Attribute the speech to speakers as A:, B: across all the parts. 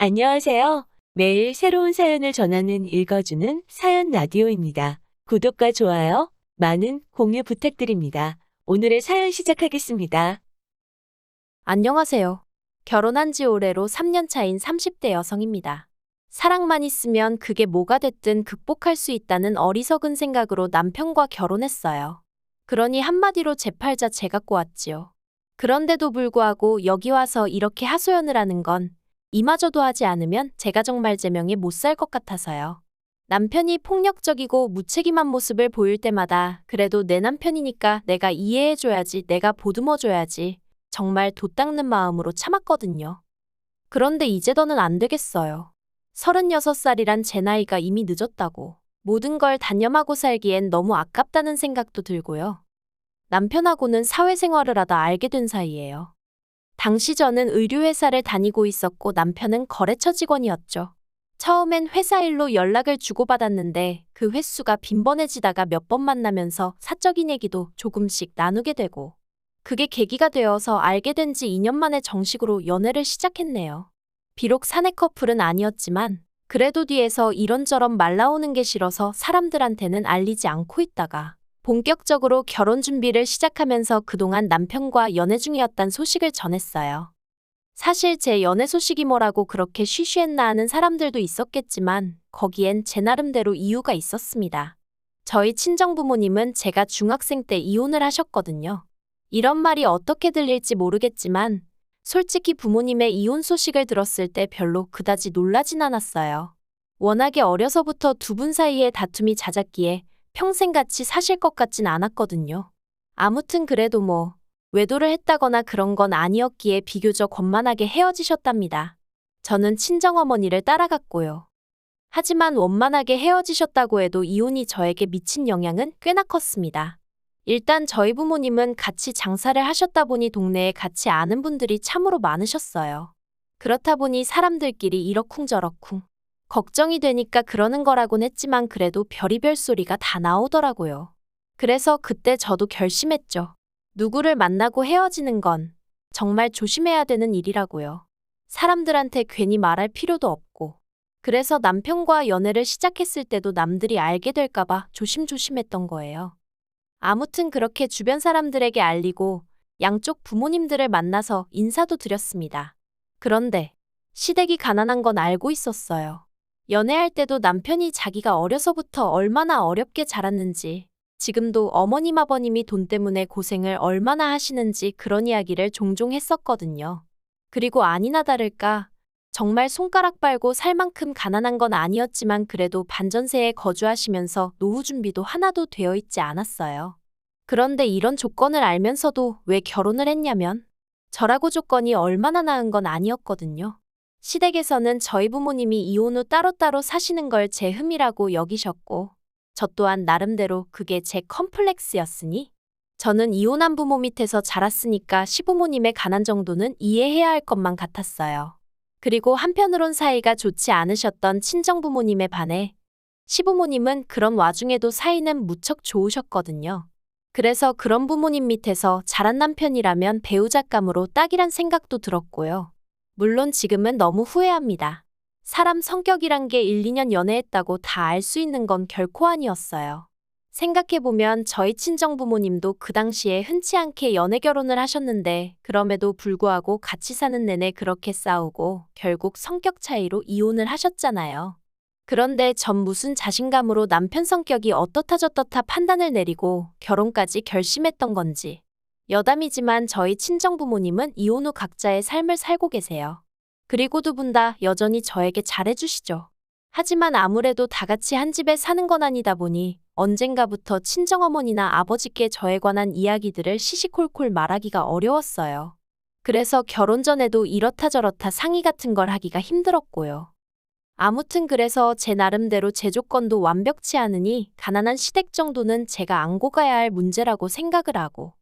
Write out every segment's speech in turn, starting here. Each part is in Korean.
A: 안녕하세요. 매일 새로운 사연을 전하는 읽어주는 사연 라디오입니다. 구독과 좋아요, 많은 공유 부탁드립니다. 오늘의 사연 시작하겠습니다.
B: 안녕하세요. 결혼한 지 올해로 3년 차인 30대 여성입니다. 사랑만 있으면 그게 뭐가 됐든 극복할 수 있다는 어리석은 생각으로 남편과 결혼했어요. 그러니 한마디로 제 팔자 제가 꼬았지요. 그런데도 불구하고 여기 와서 이렇게 하소연을 하는 건 이마저도 하지 않으면 제가 정말 제명에 못 살 것 같아서요. 남편이 폭력적이고 무책임한 모습을 보일 때마다 그래도 내 남편이니까 내가 이해해줘야지, 내가 보듬어줘야지, 정말 돛 닦는 마음으로 참았거든요. 그런데 이제 더는 안 되겠어요. 36살이란 제 나이가 이미 늦었다고. 모든 걸 단념하고 살기엔 너무 아깝다는 생각도 들고요. 남편하고는 사회생활을 하다 알게 된 사이예요. 당시 저는 의류회사를 다니고 있었고 남편은 거래처 직원이었죠. 처음엔 회사 일로 연락을 주고받았는데 그 횟수가 빈번해지다가 몇 번 만나면서 사적인 얘기도 조금씩 나누게 되고 그게 계기가 되어서 알게 된 지 2년 만에 정식으로 연애를 시작했네요. 비록 사내 커플은 아니었지만 그래도 뒤에서 이런저런 말 나오는 게 싫어서 사람들한테는 알리지 않고 있다가 본격적으로 결혼 준비를 시작하면서 그동안 남편과 연애 중이었단 소식을 전했어요. 사실 제 연애 소식이 뭐라고 그렇게 쉬쉬했나 하는 사람들도 있었겠지만 거기엔 제 나름대로 이유가 있었습니다. 저희 친정부모님은 제가 중학생 때 이혼을 하셨거든요. 이런 말이 어떻게 들릴지 모르겠지만 솔직히 부모님의 이혼 소식을 들었을 때 별로 그다지 놀라진 않았어요. 워낙에 어려서부터 두 분 사이에 다툼이 잦았기에 평생 같이 사실 것 같진 않았거든요. 아무튼 그래도 외도를 했다거나 그런 건 아니었기에 비교적 원만하게 헤어지셨답니다. 저는 친정어머니를 따라갔고요. 하지만 원만하게 헤어지셨다고 해도 이혼이 저에게 미친 영향은 꽤나 컸습니다. 일단 저희 부모님은 같이 장사를 하셨다 보니 동네에 같이 아는 분들이 참으로 많으셨어요. 그렇다 보니 사람들끼리 이러쿵저러쿵 걱정이 되니까 그러는 거라곤 했지만 그래도 별의별 소리가 다 나오더라고요. 그래서 그때 저도 결심했죠. 누구를 만나고 헤어지는 건 정말 조심해야 되는 일이라고요. 사람들한테 괜히 말할 필요도 없고. 그래서 남편과 연애를 시작했을 때도 남들이 알게 될까봐 조심조심했던 거예요. 아무튼 그렇게 주변 사람들에게 알리고 양쪽 부모님들을 만나서 인사도 드렸습니다. 그런데 시댁이 가난한 건 알고 있었어요. 연애할 때도 남편이 자기가 어려서부터 얼마나 어렵게 자랐는지, 지금도 어머님 아버님이 돈 때문에 고생을 얼마나 하시는지 그런 이야기를 종종 했었거든요. 그리고 아니나 다를까 정말 손가락 빨고 살 만큼 가난한 건 아니었지만 그래도 반전세에 거주하시면서 노후 준비도 하나도 되어 있지 않았어요. 그런데 이런 조건을 알면서도 왜 결혼을 했냐면 저라고 조건이 얼마나 나은 건 아니었거든요. 시댁에서는 저희 부모님이 이혼 후 따로따로 사시는 걸 제 흠이라고 여기셨고 저 또한 나름대로 그게 제 컴플렉스였으니 저는 이혼한 부모 밑에서 자랐으니까 시부모님의 가난 정도는 이해해야 할 것만 같았어요. 그리고 한편으론 사이가 좋지 않으셨던 친정부모님에 반해 시부모님은 그런 와중에도 사이는 무척 좋으셨거든요. 그래서 그런 부모님 밑에서 자란 남편이라면 배우잣감으로 딱이란 생각도 들었고요. 물론 지금은 너무 후회합니다. 사람 성격이란 게 1, 2년 연애했다고 다 알 수 있는 건 결코 아니었어요. 생각해보면 저희 친정부모님도 그 당시에 흔치 않게 연애 결혼을 하셨는데 그럼에도 불구하고 같이 사는 내내 그렇게 싸우고 결국 성격 차이로 이혼을 하셨잖아요. 그런데 전 무슨 자신감으로 남편 성격이 어떻다 저떻다 판단을 내리고 결혼까지 결심했던 건지. 여담이지만 저희 친정부모님은 이혼 후 각자의 삶을 살고 계세요. 그리고 두 분 다 여전히 저에게 잘해주시죠. 하지만 아무래도 다 같이 한 집에 사는 건 아니다 보니 언젠가부터 친정어머니나 아버지께 저에 관한 이야기들을 시시콜콜 말하기가 어려웠어요. 그래서 결혼 전에도 이렇다 저렇다 상의 같은 걸 하기가 힘들었고요. 아무튼 그래서 제 나름대로 제 조건도 완벽치 않으니 가난한 시댁 정도는 제가 안고 가야 할 문제라고 생각을 하고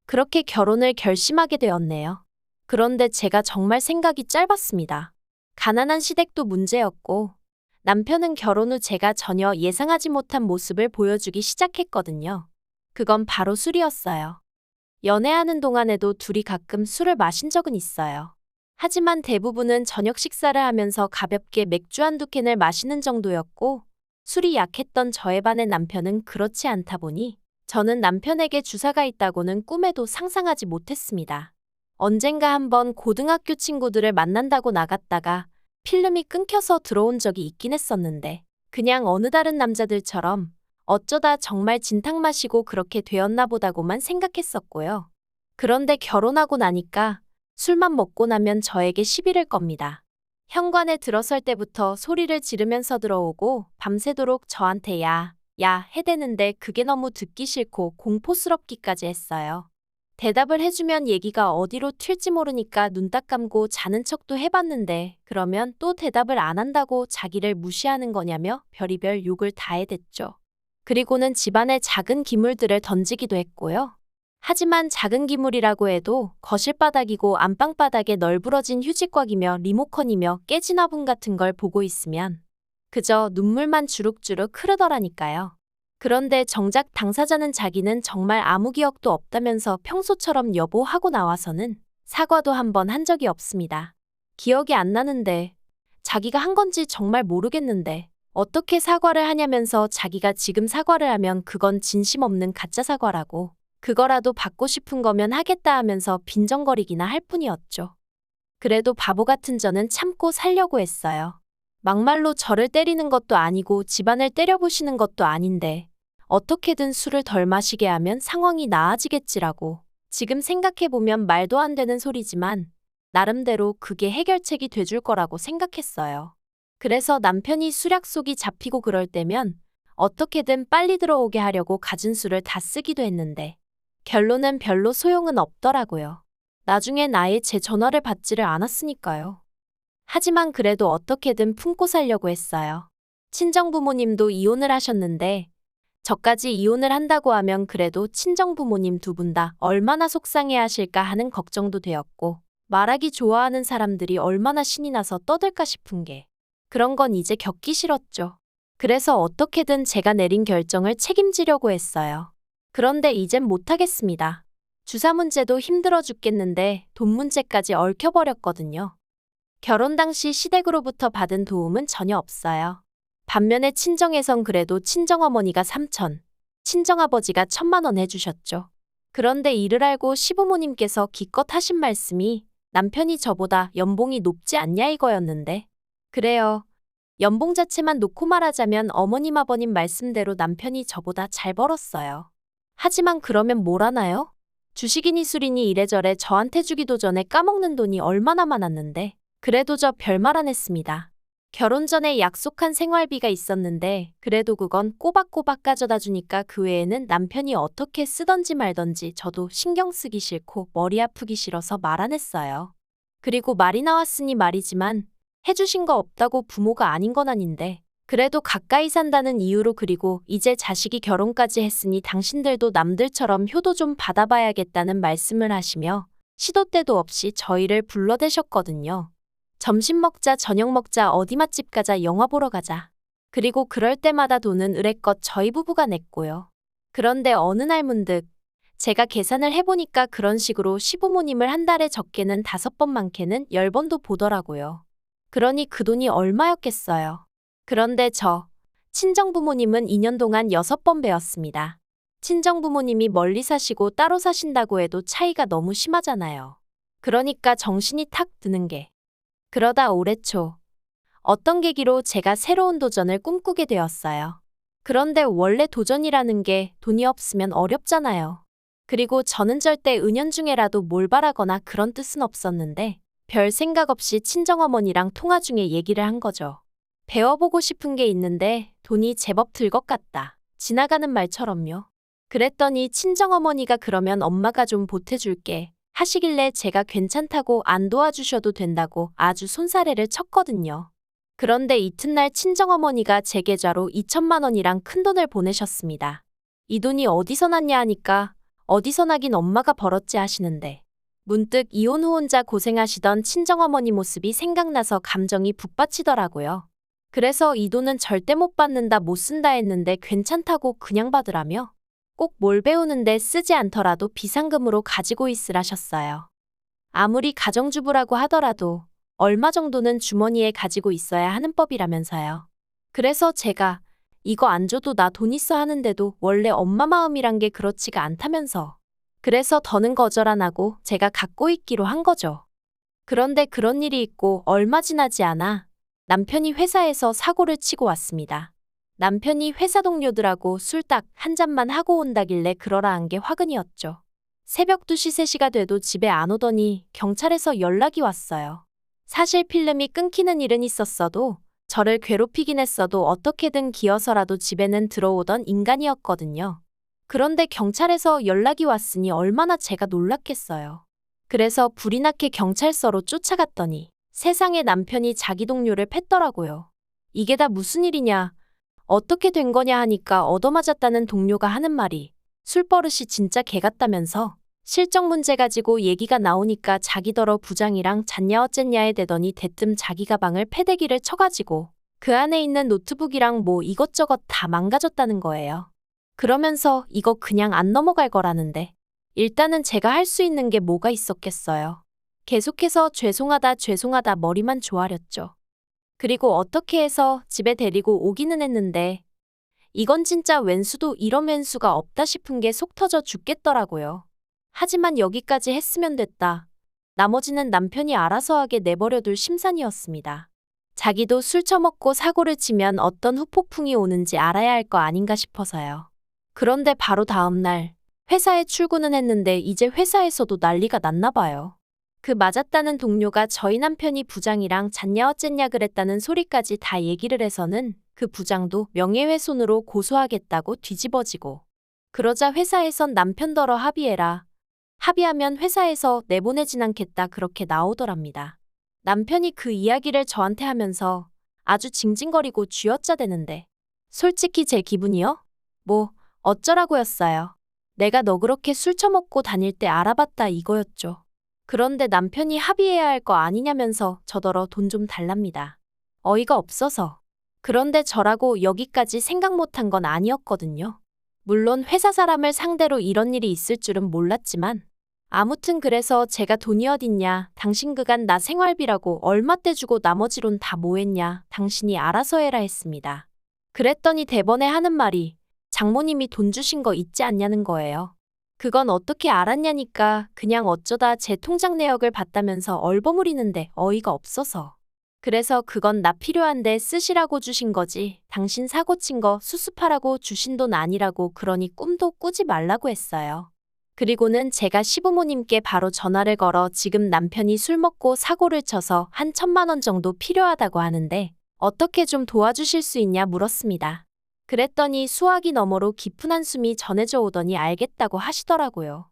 B: 그렇게 결혼을 결심하게 되었네요. 그런데 제가 정말 생각이 짧았습니다. 가난한 시댁도 문제였고 남편은 결혼 후 제가 전혀 예상하지 못한 모습을 보여주기 시작했거든요. 그건 바로 술이었어요. 연애하는 동안에도 둘이 가끔 술을 마신 적은 있어요. 하지만 대부분은 저녁 식사를 하면서 가볍게 맥주 한두 캔을 마시는 정도였고, 술이 약했던 저의 반의 남편은 그렇지 않다 보니 저는 남편에게 주사가 있다고는 꿈에도 상상하지 못했습니다. 언젠가 한번 고등학교 친구들을 만난다고 나갔다가 필름이 끊겨서 들어온 적이 있긴 했었는데, 그냥 어느 다른 남자들처럼 어쩌다 정말 진탕 마시고 그렇게 되었나 보다고만 생각했었고요. 그런데 결혼하고 나니까 술만 먹고 나면 저에게 시비를 겁니다. 현관에 들어설 때부터 소리를 지르면서 들어오고 밤새도록 저한테 야 해대는데 그게 너무 듣기 싫고 공포스럽기까지 했어요. 대답을 해주면 얘기가 어디로 튈지 모르니까 눈 딱 감고 자는 척도 해봤는데 그러면 또 대답을 안 한다고 자기를 무시하는 거냐며 별의별 욕을 다 해댔죠. 그리고는 집안에 작은 기물들을 던지기도 했고요. 하지만 작은 기물이라고 해도 거실 바닥이고 안방 바닥에 널브러진 휴지곽이며 리모컨이며 깨진 화분 같은 걸 보고 있으면 그저 눈물만 주룩주룩 흐르더라니까요. 그런데 정작 당사자는 자기는 정말 아무 기억도 없다면서 평소처럼 여보 하고 나와서는 사과도 한 번 한 적이 없습니다. 기억이 안 나는데, 자기가 한 건지 정말 모르겠는데 어떻게 사과를 하냐면서 자기가 지금 사과를 하면 그건 진심 없는 가짜 사과라고, 그거라도 받고 싶은 거면 하겠다 하면서 빈정거리기나 할 뿐이었죠. 그래도 바보 같은 저는 참고 살려고 했어요. 막말로 저를 때리는 것도 아니고 집안을 때려부시는 것도 아닌데 어떻게든 술을 덜 마시게 하면 상황이 나아지겠지라고. 지금 생각해보면 말도 안 되는 소리지만 나름대로 그게 해결책이 돼줄 거라고 생각했어요. 그래서 남편이 술 약속이 잡히고 그럴 때면 어떻게든 빨리 들어오게 하려고 갖은 술을 다 쓰기도 했는데 결론은 별로 소용은 없더라고요. 나중엔 아예 제 전화를 받지를 않았으니까요. 하지만 그래도 어떻게든 품고 살려고 했어요. 친정부모님도 이혼을 하셨는데 저까지 이혼을 한다고 하면 그래도 친정부모님 두 분 다 얼마나 속상해 하실까 하는 걱정도 되었고, 말하기 좋아하는 사람들이 얼마나 신이 나서 떠들까 싶은 게, 그런 건 이제 겪기 싫었죠. 그래서 어떻게든 제가 내린 결정을 책임지려고 했어요. 그런데 이젠 못하겠습니다. 주사 문제도 힘들어 죽겠는데 돈 문제까지 얽혀버렸거든요. 결혼 당시 시댁으로부터 받은 도움은 전혀 없어요. 반면에 친정에선 그래도 친정어머니가 3천, 친정아버지가 1,000만 원 해주셨죠. 그런데 이를 알고 시부모님께서 기껏 하신 말씀이 남편이 저보다 연봉이 높지 않냐 이거였는데, 그래요. 연봉 자체만 놓고 말하자면 어머님 아버님 말씀대로 남편이 저보다 잘 벌었어요. 하지만 그러면 뭘 하나요? 주식이니 술이니 이래저래 저한테 주기도 전에 까먹는 돈이 얼마나 많았는데, 그래도 저 별말 안 했습니다. 결혼 전에 약속한 생활비가 있었는데 그래도 그건 꼬박꼬박 가져다 주니까 그 외에는 남편이 어떻게 쓰던지 말던지 저도 신경 쓰기 싫고 머리 아프기 싫어서 말 안 했어요. 그리고 말이 나왔으니 말이지만 해주신 거 없다고 부모가 아닌 건 아닌데 그래도 가까이 산다는 이유로, 그리고 이제 자식이 결혼까지 했으니 당신들도 남들처럼 효도 좀 받아봐야겠다는 말씀을 하시며 시도 때도 없이 저희를 불러대셨거든요. 점심 먹자, 저녁 먹자, 어디 맛집 가자, 영화 보러 가자. 그리고 그럴 때마다 돈은 의례껏 저희 부부가 냈고요. 그런데 어느 날 문득 제가 계산을 해보니까 그런 식으로 시부모님을 한 달에 적게는 5번 많게는 10번도 보더라고요. 그러니 그 돈이 얼마였겠어요. 그런데 친정부모님은 2년 동안 6번 뵈었습니다. 친정부모님이 멀리 사시고 따로 사신다고 해도 차이가 너무 심하잖아요. 그러니까 정신이 탁 드는 게, 그러다 올해 초 어떤 계기로 제가 새로운 도전을 꿈꾸게 되었어요. 그런데 원래 도전이라는 게 돈이 없으면 어렵잖아요. 그리고 저는 절대 은연중에라도 뭘 바라거나 그런 뜻은 없었는데 별 생각 없이 친정어머니랑 통화 중에 얘기를 한 거죠. 배워보고 싶은 게 있는데 돈이 제법 들 것 같다. 지나가는 말처럼요. 그랬더니 친정어머니가 그러면 엄마가 좀 보태줄게 하시길래 제가 괜찮다고 안 도와주셔도 된다고 아주 손사래를 쳤거든요. 그런데 이튿날 친정어머니가 제 계좌로 2,000만 원이랑 큰돈을 보내셨습니다. 이 돈이 어디서 났냐 하니까 어디서 나긴 엄마가 벌었지 하시는데, 문득 이혼 후 혼자 고생하시던 친정어머니 모습이 생각나서 감정이 북받치더라고요. 그래서 이 돈은 절대 못 받는다, 못 쓴다 했는데 괜찮다고 그냥 받으라며 꼭 뭘 배우는데 쓰지 않더라도 비상금으로 가지고 있으라셨어요. 아무리 가정주부라고 하더라도 얼마 정도는 주머니에 가지고 있어야 하는 법이라면서요. 그래서 제가 이거 안 줘도 나 돈 있어 하는데도 원래 엄마 마음이란 게 그렇지가 않다면서. 그래서 더는 거절 안 하고 제가 갖고 있기로 한 거죠. 그런데 그런 일이 있고 얼마 지나지 않아 남편이 회사에서 사고를 치고 왔습니다. 남편이 회사 동료들하고 술 딱 한 잔만 하고 온다길래 그러라 한 게 화근이었죠. 새벽 2시, 3시가 돼도 집에 안 오더니 경찰에서 연락이 왔어요. 사실 필름이 끊기는 일은 있었어도 저를 괴롭히긴 했어도 어떻게든 기어서라도 집에는 들어오던 인간이었거든요. 그런데 경찰에서 연락이 왔으니 얼마나 제가 놀랐겠어요. 그래서 불이 나게 경찰서로 쫓아갔더니 세상에 남편이 자기 동료를 팼더라고요. 이게 다 무슨 일이냐, 어떻게 된 거냐 하니까 얻어맞았다는 동료가 하는 말이 술버릇이 진짜 개 같다면서 실적 문제 가지고 얘기가 나오니까 자기더러 부장이랑 잤냐 어쨌냐에 대더니 대뜸 자기 가방을 패대기를 쳐가지고 그 안에 있는 노트북이랑 뭐 이것저것 다 망가졌다는 거예요. 그러면서 이거 그냥 안 넘어갈 거라는데 일단은 제가 할 수 있는 게 뭐가 있었겠어요. 계속해서 죄송하다 죄송하다 머리만 조아렸죠. 그리고 어떻게 해서 집에 데리고 오기는 했는데 이건 진짜 왼수도 이런 왼수가 없다 싶은 게 속 터져 죽겠더라고요. 하지만 여기까지 했으면 됐다. 나머지는 남편이 알아서 하게 내버려둘 심산이었습니다. 자기도 술 처먹고 사고를 치면 어떤 후폭풍이 오는지 알아야 할 거 아닌가 싶어서요. 그런데 바로 다음 날 회사에 출근은 했는데 이제 회사에서도 난리가 났나 봐요. 그 맞았다는 동료가 저희 남편이 부장이랑 잤냐 어쨌냐 그랬다는 소리까지 다 얘기를 해서는 그 부장도 명예훼손으로 고소하겠다고 뒤집어지고 그러자 회사에선 남편더러 합의해라. 합의하면 회사에서 내보내진 않겠다 그렇게 나오더랍니다. 남편이 그 이야기를 저한테 하면서 아주 징징거리고 쥐어짜대는데 솔직히 제 기분이요? 뭐 어쩌라고였어요. 내가 너 그렇게 술 처먹고 다닐 때 알아봤다 이거였죠. 그런데 남편이 합의해야 할 거 아니냐면서 저더러 돈 좀 달랍니다. 어이가 없어서. 그런데 저라고 여기까지 생각 못한 건 아니었거든요. 물론 회사 사람을 상대로 이런 일이 있을 줄은 몰랐지만 아무튼 그래서 제가 돈이 어딨냐, 당신 그간 나 생활비라고 얼마 떼주고 나머지론 다 뭐했냐, 당신이 알아서 해라 했습니다. 그랬더니 대번에 하는 말이 장모님이 돈 주신 거 있지 않냐는 거예요. 그건 어떻게 알았냐니까 그냥 어쩌다 제 통장 내역을 봤다면서 얼버무리는데 어이가 없어서. 그래서 그건 나 필요한데 쓰시라고 주신 거지. 당신 사고 친 거 수습하라고 주신 돈 아니라고 그러니 꿈도 꾸지 말라고 했어요. 그리고는 제가 시부모님께 바로 전화를 걸어 지금 남편이 술 먹고 사고를 쳐서 한 1,000만 원 정도 필요하다고 하는데 어떻게 좀 도와주실 수 있냐 물었습니다. 그랬더니 수화기 너머로 깊은 한숨이 전해져 오더니 알겠다고 하시더라고요.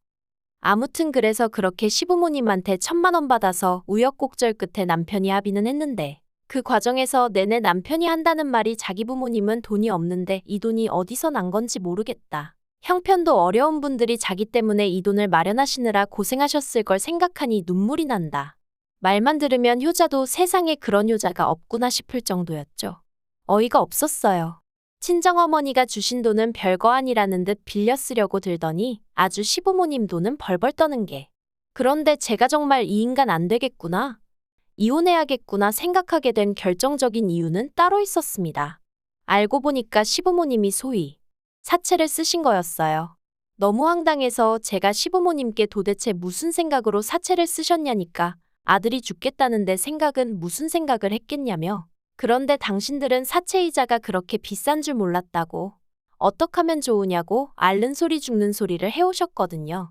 B: 아무튼 그래서 그렇게 시부모님한테 1,000만 원 받아서 우여곡절 끝에 남편이 합의는 했는데 그 과정에서 내내 남편이 한다는 말이 자기 부모님은 돈이 없는데 이 돈이 어디서 난 건지 모르겠다. 형편도 어려운 분들이 자기 때문에 이 돈을 마련하시느라 고생하셨을 걸 생각하니 눈물이 난다. 말만 들으면 효자도 세상에 그런 효자가 없구나 싶을 정도였죠. 어이가 없었어요. 친정어머니가 주신 돈은 별거 아니라는 듯 빌려 쓰려고 들더니 아주 시부모님 돈은 벌벌 떠는 게. 그런데 제가 정말 이 인간 안 되겠구나. 이혼해야겠구나 생각하게 된 결정적인 이유는 따로 있었습니다. 알고 보니까 시부모님이 소위 사채를 쓰신 거였어요. 너무 황당해서 제가 시부모님께 도대체 무슨 생각으로 사채를 쓰셨냐니까 아들이 죽겠다는데 생각은 무슨 생각을 했겠냐며. 그런데 당신들은 사채이자가 그렇게 비싼 줄 몰랐다고 어떡하면 좋으냐고 앓는 소리 죽는 소리를 해오셨거든요.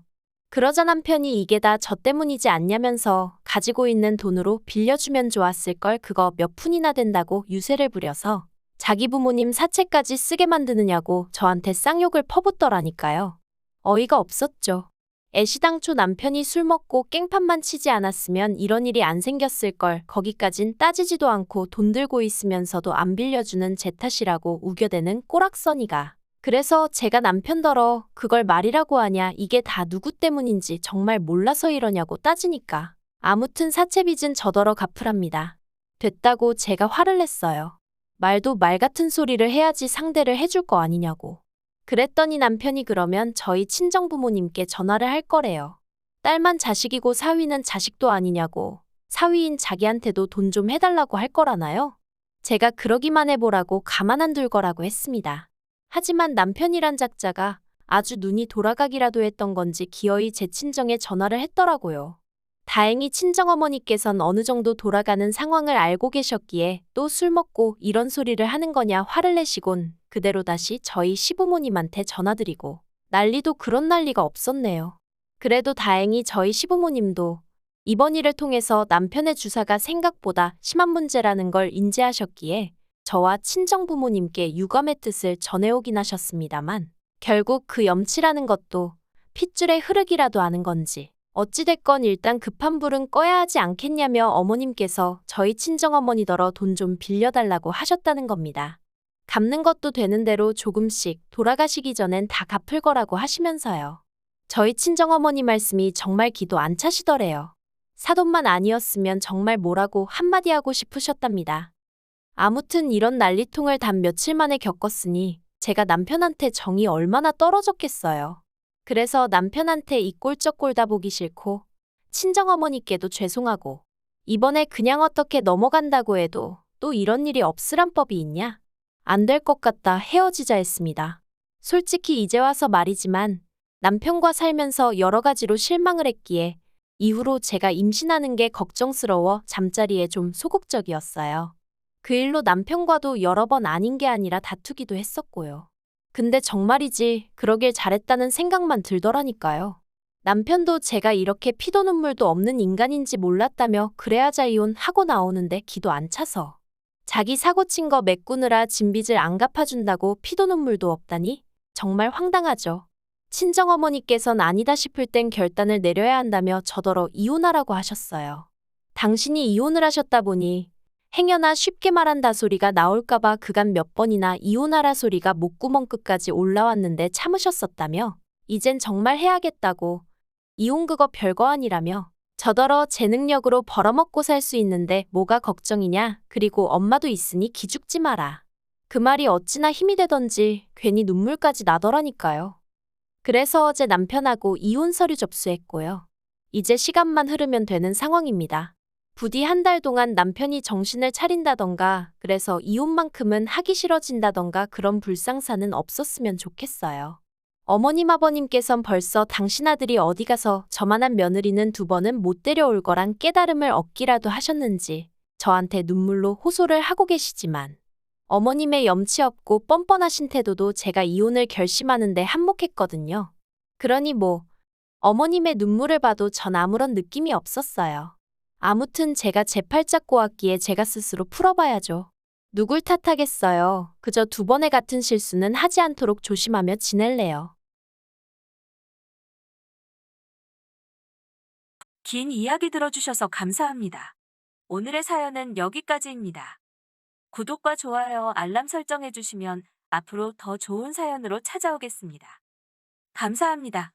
B: 그러자 남편이 이게 다 저 때문이지 않냐면서 가지고 있는 돈으로 빌려주면 좋았을 걸 그거 몇 푼이나 된다고 유세를 부려서 자기 부모님 사채까지 쓰게 만드느냐고 저한테 쌍욕을 퍼붓더라니까요. 어이가 없었죠. 애시당초 남편이 술 먹고 깽판만 치지 않았으면 이런 일이 안 생겼을 걸 거기까진 따지지도 않고 돈 들고 있으면서도 안 빌려주는 제 탓이라고 우겨대는 꼬락서니가. 그래서 제가 남편더러 그걸 말이라고 하냐 이게 다 누구 때문인지 정말 몰라서 이러냐고 따지니까 아무튼 사채빚은 저더러 갚으랍니다. 됐다고 제가 화를 냈어요. 말도 말 같은 소리를 해야지 상대를 해줄 거 아니냐고. 그랬더니 남편이 그러면 저희 친정부모님께 전화를 할 거래요. 딸만 자식이고 사위는 자식도 아니냐고. 사위인 자기한테도 돈 좀 해달라고 할 거라나요? 제가 그러기만 해보라고 가만 안 둘 거라고 했습니다. 하지만 남편이란 작자가 아주 눈이 돌아가기라도 했던 건지 기어이 제 친정에 전화를 했더라고요. 다행히 친정어머니께선 어느 정도 돌아가는 상황을 알고 계셨기에 또 술 먹고 이런 소리를 하는 거냐 화를 내시곤 그대로 다시 저희 시부모님한테 전화드리고 난리도 그런 난리가 없었네요. 그래도 다행히 저희 시부모님도 이번 일을 통해서 남편의 주사가 생각보다 심한 문제라는 걸 인지하셨기에 저와 친정부모님께 유감의 뜻을 전해오긴 하셨습니다만 결국 그 염치라는 것도 핏줄의 흐르기라도 아는 건지 어찌됐건 일단 급한 불은 꺼야 하지 않겠냐며 어머님께서 저희 친정어머니더러 돈 좀 빌려달라고 하셨다는 겁니다. 갚는 것도 되는 대로 조금씩 돌아가시기 전엔 다 갚을 거라고 하시면서요. 저희 친정어머니 말씀이 정말 기도 안 차시더래요. 사돈만 아니었으면 정말 뭐라고 한마디 하고 싶으셨답니다. 아무튼 이런 난리통을 단 며칠 만에 겪었으니 제가 남편한테 정이 얼마나 떨어졌겠어요. 그래서 남편한테 이 꼴 저 꼴 다 보기 싫고 친정어머니께도 죄송하고 이번에 그냥 어떻게 넘어간다고 해도 또 이런 일이 없으란 법이 있냐? 안 될 것 같다 헤어지자 했습니다. 솔직히 이제 와서 말이지만 남편과 살면서 여러 가지로 실망을 했기에 이후로 제가 임신하는 게 걱정스러워 잠자리에 좀 소극적이었어요. 그 일로 남편과도 여러 번 아닌 게 아니라 다투기도 했었고요. 근데 정말이지 그러길 잘했다는 생각만 들더라니까요. 남편도 제가 이렇게 피도 눈물도 없는 인간인지 몰랐다며 그래야자 이혼하고 나오는데 기도 안 차서. 자기 사고 친 거 메꾸느라 진빚을 안 갚아준다고 피도 눈물도 없다니? 정말 황당하죠. 친정어머니께선 아니다 싶을 땐 결단을 내려야 한다며 저더러 이혼하라고 하셨어요. 당신이 이혼을 하셨다 보니 행여나 쉽게 말한다 소리가 나올까봐 그간 몇 번이나 이혼하라 소리가 목구멍 끝까지 올라왔는데 참으셨었다며 이젠 정말 해야겠다고 이혼 그거 별거 아니라며 저더러 제 능력으로 벌어먹고 살 수 있는데 뭐가 걱정이냐 그리고 엄마도 있으니 기죽지 마라. 그 말이 어찌나 힘이 되던지 괜히 눈물까지 나더라니까요. 그래서 어제 남편하고 이혼 서류 접수했고요. 이제 시간만 흐르면 되는 상황입니다. 부디 한 달 동안 남편이 정신을 차린다던가 그래서 이혼만큼은 하기 싫어진다던가 그런 불상사는 없었으면 좋겠어요. 어머님 아버님께선 벌써 당신 아들이 어디 가서 저만한 며느리는 두 번은 못 데려올 거란 깨달음을 얻기라도 하셨는지 저한테 눈물로 호소를 하고 계시지만 어머님의 염치 없고 뻔뻔하신 태도도 제가 이혼을 결심하는데 한몫했거든요. 그러니 뭐 어머님의 눈물을 봐도 전 아무런 느낌이 없었어요. 아무튼 제가 제 팔짝 꼬았기에 제가 스스로 풀어봐야죠. 누굴 탓하겠어요. 그저 두 번의 같은 실수는 하지 않도록 조심하며 지낼래요.
A: 긴 이야기 들어주셔서 감사합니다. 오늘의 사연은 여기까지입니다. 구독과 좋아요, 알람 설정해주시면 앞으로 더 좋은 사연으로 찾아오겠습니다. 감사합니다.